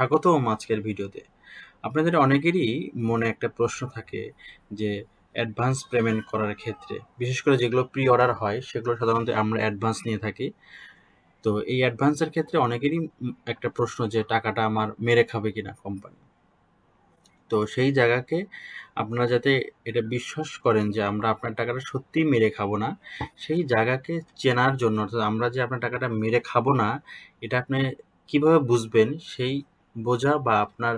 স্বাগতম আজকের ভিডিওতে। আপনাদের অনেকেরই মনে একটা প্রশ্ন থাকে যে অ্যাডভান্স পেমেন্ট করার ক্ষেত্রে, বিশেষ করে যেগুলো প্রি অর্ডার হয় সেগুলো সাধারণত আমরা অ্যাডভান্স নিয়ে থাকি। তো এই অ্যাডভান্সের ক্ষেত্রে অনেকেরই একটা প্রশ্ন যে টাকাটা আমার মেরে খাবে কিনা কোম্পানি। তো সেই জায়গাকে আপনারা যাতে এটা বিশ্বাস করেন যে আমরা আপনার টাকাটা সত্যিই মেরে খাবো না, সেই জায়গাকে চেনার জন্য, অর্থাৎ আমরা যে আপনার টাকাটা মেরে খাবো না এটা আপনি কিভাবে বুঝবেন, সেই বোঝা বা আপনার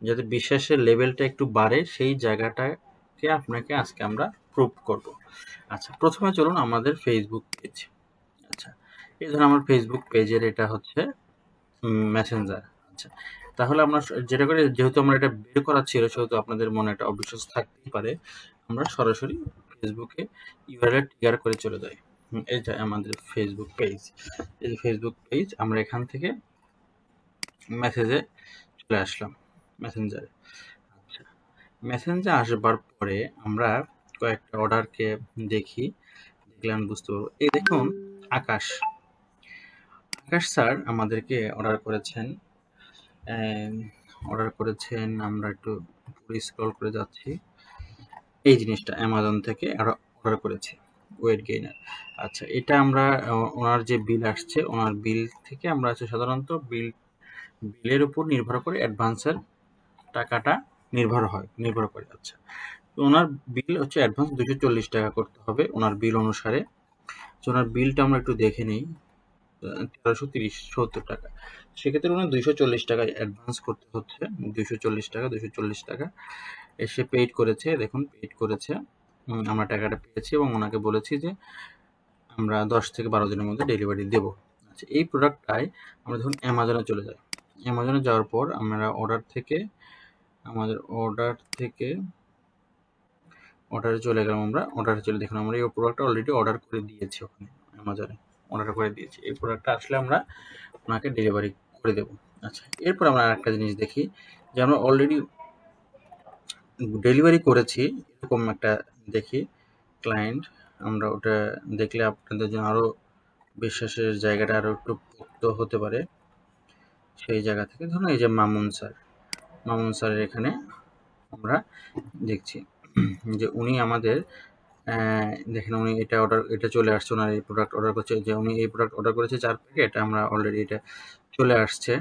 যাতে বিশ্বাসের লেভেলটা একটু বাড়ে সেই জায়গাটাকে আপনাকে আজকে আমরা প্রুভ করব। আচ্ছা, প্রথমে চলুন আমাদের ফেসবুক পেজ। আচ্ছা, এই ধরুন আমার ফেসবুক পেজের এটা হচ্ছে মেসেঞ্জার। আচ্ছা, তাহলে আমরা যেটা করে, যেহেতু আমরা এটা বের করা ছিল সেহেতু আপনাদের মনে একটা অবিশ্বাস থাকতেই পারে, আমরা সরাসরি ফেসবুকে ইউআরএল ট্রিগার করে চলে যাই। এই যে আমাদের ফেসবুক পেজ, এই যে ফেসবুক পেজ, আমরা এখান থেকে মেসেজে চলে আসলাম মেসেঞ্জারে। আচ্ছা, মেসেঞ্জারে আসবার পরে আমরা কয়েকটা অর্ডারকে দেখলে আমি বুঝতে পারবো। এই দেখুন, আকাশ স্যার আমাদেরকে অর্ডার করেছেন। আমরা একটু স্ক্রল করে যাচ্ছি। এই জিনিসটা অ্যামাজন থেকে অর্ডার করেছি, ওয়েট গেইনার। আচ্ছা, এটা আমরা ওনার যে বিল আসছে, ওনার বিল থেকে আমরা সাধারণত বিলের উপর নির্ভর করে অ্যাডভান্সের টাকাটা নির্ভর করে। আচ্ছা, তো ওনার বিল হচ্ছে অ্যাডভান্স 240 টাকা করতে হবে ওনার বিল অনুসারে। তো ওনার বিলটা আমরা একটু দেখে নিই, 1370 টাকা। সেক্ষেত্রে ওনার 240 টাকা অ্যাডভান্স করতে হচ্ছে। 240 টাকা এসে পেইড করেছে। দেখুন, পেইড করেছে। আমরা টাকাটা পেয়েছি এবং ওনাকে বলেছি যে আমরা 10 থেকে 12 দিনের মধ্যে ডেলিভারি দেব। আচ্ছা, এই প্রোডাক্টটায় আমরা যখন অ্যামাজনে চলে যাই, অ্যামাজনে যাওয়ার পর আমরা অর্ডারে চলে গেলাম। দেখুন, আমরা এই প্রোডাক্টটা অলরেডি অর্ডার করে দিয়েছি, ওখানে অ্যামাজনে অর্ডার করে দিয়েছি। এই প্রোডাক্টটা আসলে আমরা ওনাকে ডেলিভারি করে দেব। আচ্ছা, এরপর আমরা আরেকটা জিনিস দেখি যে আমরা অলরেডি ডেলিভারি করেছি এরকম একটা দেখি ক্লায়েন্ট। আমরা ওটা দেখলে আপনাদের জন্য আরও বিশ্বাসের জায়গাটা আরও একটু পোক্ত হতে পারে। সেই জায়গা থেকে ধরুন এই যে মামুন স্যারের এখানে আমরা দেখছি যে উনি আমাদের দেখেন, উনি এটা চলে আসছে, ওনার এই প্রোডাক্ট অর্ডার করছে, যে উনি এই প্রোডাক্ট অর্ডার করেছে 4 প্যাকেট, আমরা অলরেডি এটা চলে আসছে,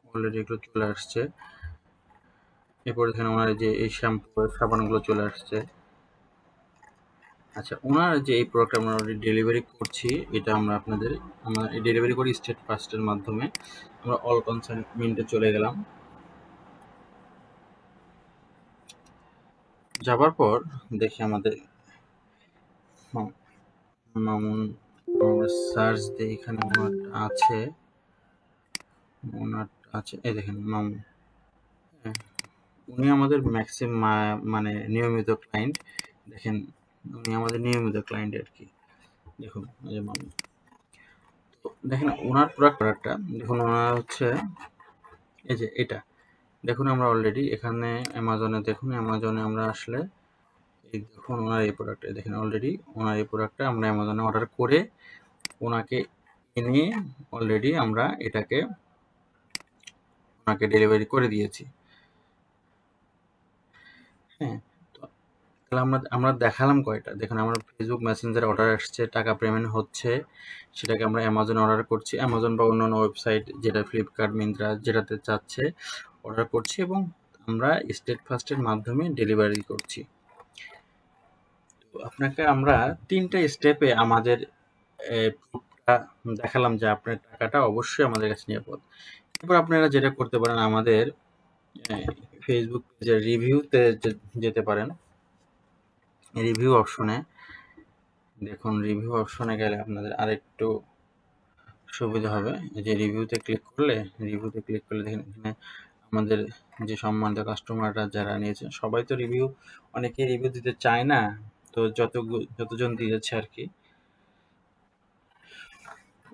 এগুলো চলে আসছে। এরপর দেখেন ওনার যে এই শ্যাম্পু সাবানগুলো চলে আসছে। আচ্ছা, ওনার যে এই প্রোডাক্ট আমরা অলরেডি ডেলিভারি করছি, এটা আমরা ডেলিভারি করি স্টেট ফাস্টের মাধ্যমে। আমরা অল কনসাইনমেন্টে চলে গেলাম। যাবার পর দেখি আমাদের মামুন সার্চ দিয়ে এখানে ওনার আছে, এই দেখেন মামুন। উনি আমাদের মানে নিয়মিত ক্লায়েন্ট। দেখেন, উনি আমাদের নিয়মিত ক্লায়েন্ট আর কি। দেখুন এই যে মামুন, দেখেন ওনার প্রোডাক্টটা দেখুন, ওনার হচ্ছে এই যে এটা দেখুন। আমরা অলরেডি এখানে অ্যামাজনে আমরা আসলে এই দেখুন ওনার এই প্রোডাক্টটা দেখেন, অলরেডি ওনার এই প্রোডাক্টটা আমরা অ্যামাজনে অর্ডার করে ওনাকে এনে অলরেডি আমরা ওনাকে ডেলিভারি করে দিয়েছি। হ্যাঁ, তাহলে আমরা দেখালাম কয়টা। দেখুন, আমার ফেসবুক মেসেঞ্জারে অর্ডার আসছে, টাকা পেমেন্ট হচ্ছে, সেটাকে আমরা অ্যামাজনে অর্ডার করছি, অ্যামাজন বা অন্যান্য ওয়েবসাইট যেটা ফ্লিপকার্ট, মিন্ত্রা যেটাতে চাচ্ছে অর্ডার করছি, এবং আমরা স্টেট ফাস্টের মাধ্যমে ডেলিভারি করছি। তো আপনাকে আমরা 3টা স্টেপে আমাদের প্রুফটা দেখালাম যে আপনার টাকাটা অবশ্যই আমাদের কাছে নিরাপদ। এরপর আপনারা যেটা করতে পারেন, আমাদের ফেসবুক পেজের রিভিউতে যেতে পারেন। রিভিউ অপশনে দেখুন, রিভিউ অপশনে গেলে আপনাদের আরেকটু সুবিধা হবে। এই যে রিভিউতে ক্লিক করলে দেখেন এখানে আমাদের যে সম্মানিত কাস্টমাররা যারা নিয়েছে সবাই তো অনেকেই রিভিউ দিতে চায় না। তো যতজন দিয়েছে আর কি,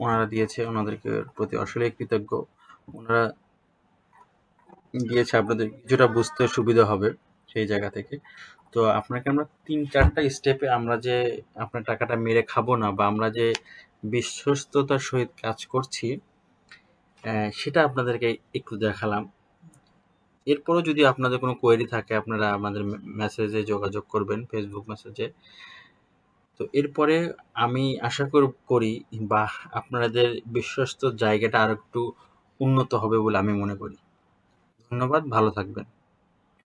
ওনারা দিয়েছে, ওনাদেরকে প্রতি আসলে কৃতজ্ঞ। ওনারা দিয়েছে, আপনাদের কিছুটা বুঝতে সুবিধা হবে সেই জায়গা থেকে। তো আপনাকে আমরা 3-4টা স্টেপে আমরা যে আপনার টাকাটা মেরে খাবো না, বা আমরা যে বিশ্বস্ততার সহিত কাজ করছি, সেটা আপনাদেরকে একটু দেখালাম। এরপরও যদি আপনাদের কোনো কোয়েরি থাকে আপনারা আমাদের মেসেজে যোগাযোগ করবেন, ফেসবুক মেসেজে। তো এরপরে আমি আশা করি বা আপনাদের বিশ্বস্ত জায়গাটা আরেকটু উন্নত হবে বলে আমি মনে করি। ধন্যবাদ, ভালো থাকবেন।